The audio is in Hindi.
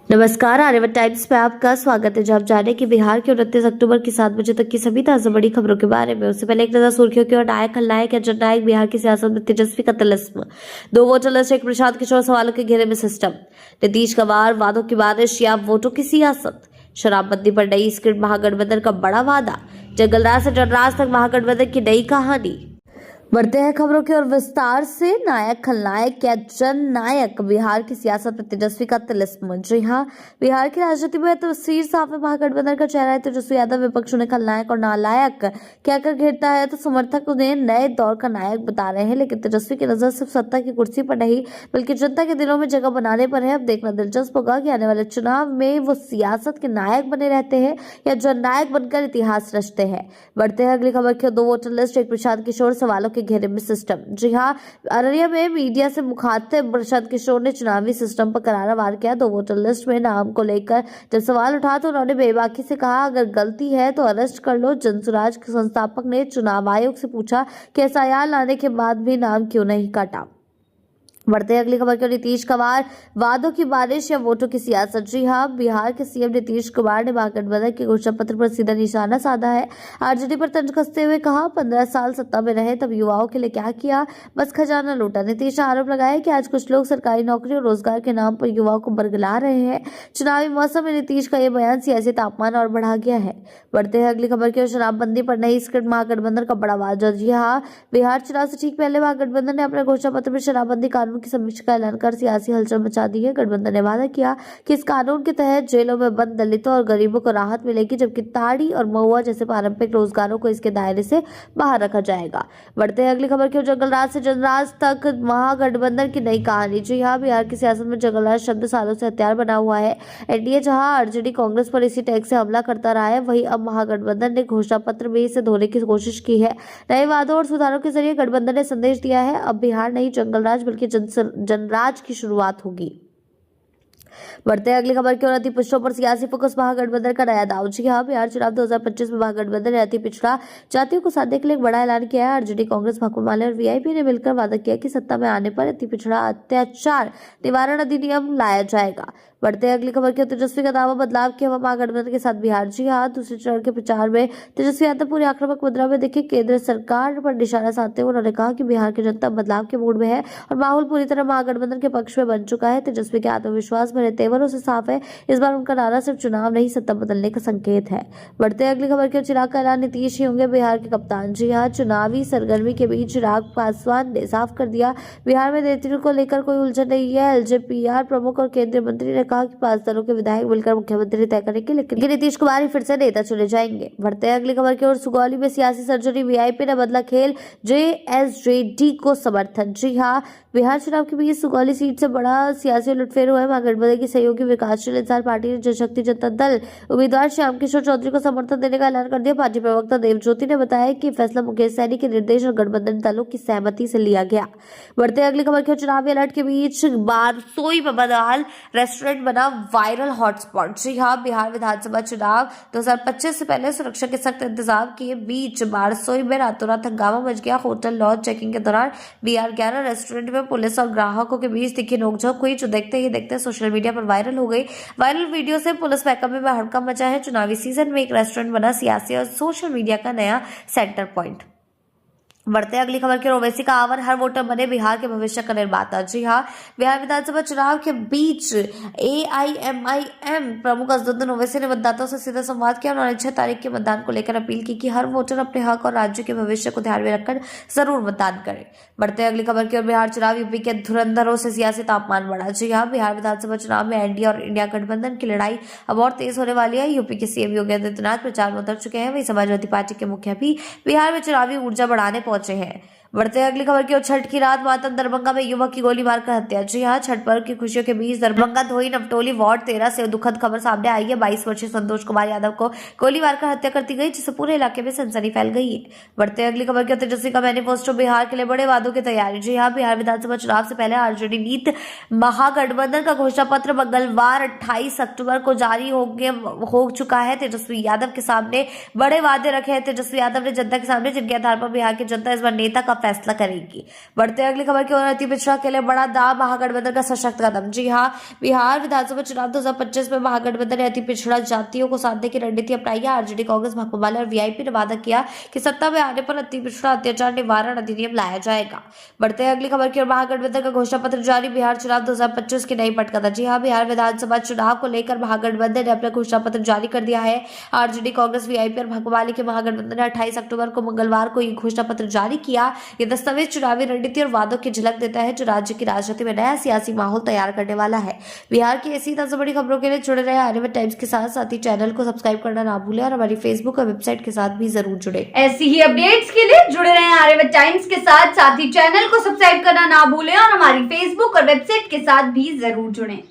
नमस्कार, आर्यवर्त टाइम्स में आपका स्वागत है। जब आप जाने कि बिहार के 29 अक्टूबर की 7 बजे तक की सभी ताजा बड़ी खबरों के बारे में। उससे पहले एक नजर सुर्खियों की ओर। नायक खलनायक या जननायक, बिहार की सियासत में तेजस्वी का तिलिस्म। 2 वोटर लिस्ट, एक प्रशांत किशोर, सवालों के घेरे में सिस्टम। नीतीश का वार, वादों की बारिश या वोटों की सियासत। शराबबंदी पर नई स्क्रिप्ट, महागठबंधन का बड़ा वादा। जंगलराज से जनराज तक महागठबंधन की नई कहानी। बढ़ते हैं खबरों की ओर विस्तार से। नायक खलनायक या जननायक, बिहार की सियासत में तेजस्वी का तिलिस्म। जी हां, बिहार की राजनीति में तस्वीर साफ है। महागठबंधन का चेहरा है तेजस्वी यादव। विपक्ष उन्हें खलनायक और नालायक कहकर घेरता है तो समर्थक उन्हें नए दौर का नायक बता रहे हैं। लेकिन तेजस्वी की नजर सिर्फ सत्ता की कुर्सी पर नहीं बल्कि जनता के दिलों में जगह बनाने पर है। अब देखना दिलचस्प होगा कि आने वाले चुनाव में वो सियासत के नायक बने रहते हैं या जननायक बनकर इतिहास रचते हैं। बढ़ते हैं अगली खबर की ओर। 2 वोटर लिस्ट, एक प्रशांत किशोर, सवालों के घेरे में सिस्टम। जी हां, अररिया में मीडिया से मुखातिब प्रशांत किशोर ने चुनावी सिस्टम पर करारा वार किया। 2 वोटर लिस्ट में नाम को लेकर जब सवाल उठा तो उन्होंने बेबाकी से कहा, अगर गलती है तो अरेस्ट कर लो। जनसुराज के संस्थापक ने चुनाव आयोग से पूछा कि एसआईआर लाने के बाद भी नाम क्यों नहीं काटा। बढ़ते अगली खबर के। नीतीश का वार, वादों की बारिश या वोटों की सियासत। जी हां, बिहार के सीएम नीतीश कुमार ने महागठबंधन के घोषणा पत्र पर सीधा निशाना साधा है। आरजेडी पर तंज कसते हुए कहा, 15 साल सत्ता में रहे तब युवाओं के लिए क्या किया, बस खजाना लूटा। नीतीश ने आरोप लगाया कि आज कुछ लोग सरकारी नौकरी और रोजगार के नाम पर युवाओं को बरगला रहे हैं। चुनावी मौसम में नीतीश का यह बयान सियासी तापमान और बढ़ा गया है। बढ़ते हैं अगली खबर की। शराबबंदी पर नई स्क्रिप्ट, महागठबंधन का बड़ा वादा। जी हां, बिहार चुनाव से ठीक पहले महागठबंधन ने अपने घोषणा पत्र में शराबबंदी कानून की समीक्षा का ऐलान कर सियासी हलचल मचा दी है। गठबंधन ने वादा किया कि इस कानून के तहत जेलों में बंद दलितों और गरीबों को राहत मिलेगी, जबकि ताड़ी और महुआ जैसे पारंपरिक रोजगारों को इसके दायरे से बाहर रखा जाएगा। बढ़ते हैं अगली खबर की। जंगलराज से जनराज तक, महागठबंधन की नई कहानी। जी हां, बिहार की सियासत में जंगलराज शब्द सालों से हथियार बना हुआ है। एनडीए जहां आरजेडी कांग्रेस पर इसी टैग से हमला करता रहा है, वहीं अब महागठबंधन ने घोषणा पत्र में इसे धोने की कोशिश की है। नए वादों और सुधारों के जरिए गठबंधन ने संदेश दिया है, अब बिहार नहीं जंगलराज बल्कि जनराज की शुरुआत होगी। बढ़ते हैं अगली खबर की ओर। अति पिछड़ों पर सियासी फोकस, महागठबंधन का नया दाव। जी हां, बिहार चुनाव 2025 में महागठबंधन ने अति पिछड़ा जातियों को साधने के लिए एक बड़ा ऐलान किया है। आरजेडी, कांग्रेस, भाकपा माले और वीआईपी ने मिलकर वादा किया कि सत्ता में आने पर अति पिछड़ा अत्याचार निवारण अधिनियम लाया जाएगा। बढ़ते हैं अगली खबर की। तेजस्वी का दावा, बदलाव की हवा, महागठबंधन के साथ बिहार। जी हां, दूसरे चरण के प्रचार में तेजस्वी यादव पूरी आक्रामक मुद्रा में दिखे। केंद्र सरकार पर निशाना साधते हुए उन्होंने कहा कि बिहार की जनता बदलाव के मूड में है और माहौल पूरी तरह महागठबंधन के पक्ष में बन चुका है। तेजस्वी के आत्मविश्वास भरे तेवरों से साफ है, इस बार उनका नारा सिर्फ चुनाव नहीं सत्ता बदलने का संकेत है। बढ़ते अगली खबर की। चिराग का ऐलान, नीतीश ही होंगे बिहार के कप्तान। जी हां, चुनावी सरगर्मी के बीच चिराग पासवान ने साफ कर दिया, बिहार में नेतृत्व को लेकर कोई उलझन नहीं है। एलजेपीआर प्रमुख और केंद्रीय मंत्री ने कहा कि 5 दलों के विधायक मिलकर मुख्यमंत्री तय करेंगे, लेकिन नीतीश कुमार ही फिर से नेता चुने जाएंगे। बढ़ते हैं अगली खबर की ओर। सुगौली में सियासी सर्जरी, वीआईपी ने बदला खेल, जेएसजेडी को समर्थन। जी हां, बिहार चुनाव के बीच सुगौली सीट से बड़ा सियासी उलटफेर हुआ है। महागठबंधन की सहयोगी विकासशील इंसान पार्टी ने जनशक्ति जनता दल उम्मीदवार श्याम किशोर चौधरी को समर्थन देने का ऐलान कर दिया। पार्टी प्रवक्ता देवज्योति ने बताया कि फैसला मुकेश सैनी के निर्देश और गठबंधन दलों की सहमति से लिया गया। बढ़ते अगली खबर की। चुनावी अलर्ट के बीच बारसोई में बदहाल रेस्टोरेंट बना वायरल हॉटस्पॉट। जी हां, बिहार विधानसभा चुनाव 2025 से पहले सुरक्षा के सख्त इंतजाम के बीच बारसोई में रातों रात हंगामा मच गया। होटल लॉज चेकिंग के दौरान BR11 रेस्टोरेंट में पुलिस और ग्राहकों के बीच तीखी नोकझोंक हुई, जो देखते ही देखते सोशल मीडिया पर वायरल हो गई। वायरल वीडियो से पुलिस महकमे में हड़कंप मचा है। चुनावी सीजन में एक रेस्टोरेंट बना सियासी और सोशल मीडिया का नया सेंटर पॉइंट। बढ़ते अगली खबर की। ओवैसी का आह्वान, हर वोटर बने बिहार के भविष्य का निर्माता। जी हां, बिहार विधानसभा चुनाव के बीच AIMIM प्रमुख असदुद्दीन ओवैसी ने मतदाताओं से सीधा संवाद किया। उन्होंने 6 तारीख के मतदान को लेकर अपील की कि हर वोटर अपने हक और राज्य के भविष्य को ध्यान में रखकर जरूर मतदान करे। बढ़ते अगली खबर की ओर। बिहार चुनाव, यूपी के धुरंधरों से सियासी तापमान बढ़ा। जी हां, बिहार विधानसभा चुनाव में एनडीए और इंडिया गठबंधन की लड़ाई अब और तेज होने वाली है। यूपी के सीएम योगी आदित्यनाथ प्रचार में उतर चुके हैं, वहीं समाजवादी पार्टी के मुखिया भी बिहार में चुनावी ऊर्जा बढ़ाने पहुंचे हैं। बढ़ते अगली खबर की ओर। छठ की रात मातम, दरभंगा में युवक की गोली मारकर हत्या। जी हां, छठ पर्व की खुशियों के बीच दरभंगा धोई नवटोली वार्ड 13 से दुखद खबर सामने आई है। 22 वर्षीय संतोष कुमार यादव को गोली मारकर हत्या कर दी गई, जिससे पूरे इलाके में सनसनी फैल गई है। बढ़ते अगली खबर की ओर। तेजस्वी का मैनिफेस्टो, बिहार के लिए बड़े वादों की तैयारी। जी हां, बिहार विधानसभा चुनाव से पहले आरजेडी नीत महागठबंधन का घोषणा पत्र मंगलवार 28 अक्टूबर को जारी हो चुका है। तेजस्वी यादव के सामने बड़े वादे रखे हैं। तेजस्वी यादव ने जनता के सामने, जिनके आधार पर बिहार की जनता इस बार नेता का फैसला करेगी। बढ़ते अगली खबर की ओर, अति पिछड़ा के लिए बड़ा दाव, महागठबंधन का सशक्त कदम। जी हाँ, बिहार विधानसभा चुनाव 2025 में महागठबंधन ने अति पिछड़ा जातियों को साधने की रणनीति अपनाई है। आरजेडी, कांग्रेस, भाकपा माले और वीआईपी ने वादा किया कि सत्ता में आने पर अति पिछड़ा अत्याचार निवारण अधिनियम लाया जाएगा। बढ़ते अगली खबर की ओर, महागठबंधन का घोषणा पत्र जारी, बिहार चुनाव 2025 की नई पटकथा। जी हाँ, बिहार विधानसभा चुनाव को लेकर महागठबंधन ने अपना घोषणा पत्र जारी कर दिया है। आरजेडी, कांग्रेस, वीआईपी और भाकपा माले के महागठबंधन ने 28 अक्टूबर को मंगलवार को ये घोषणा पत्र जारी किया। ये दस्तावेज चुनावी रणनीति और वादों की झलक देता है जो राज्य की राजनीति में नया सियासी माहौल तैयार करने वाला है। बिहार की ऐसी ताजा बड़ी खबरों के लिए जुड़े रहे आर्यभट्ट टाइम्स के साथ ही चैनल को सब्सक्राइब करना ना भूलें और हमारी फेसबुक और वेबसाइट के साथ भी जरूर जुड़े। ऐसी ही अपडेट्स के लिए जुड़े रहे आर्यभट्ट टाइम्स के साथ ही चैनल को सब्सक्राइब करना ना भूलें और हमारी फेसबुक और वेबसाइट के साथ भी जरूर जुड़ें।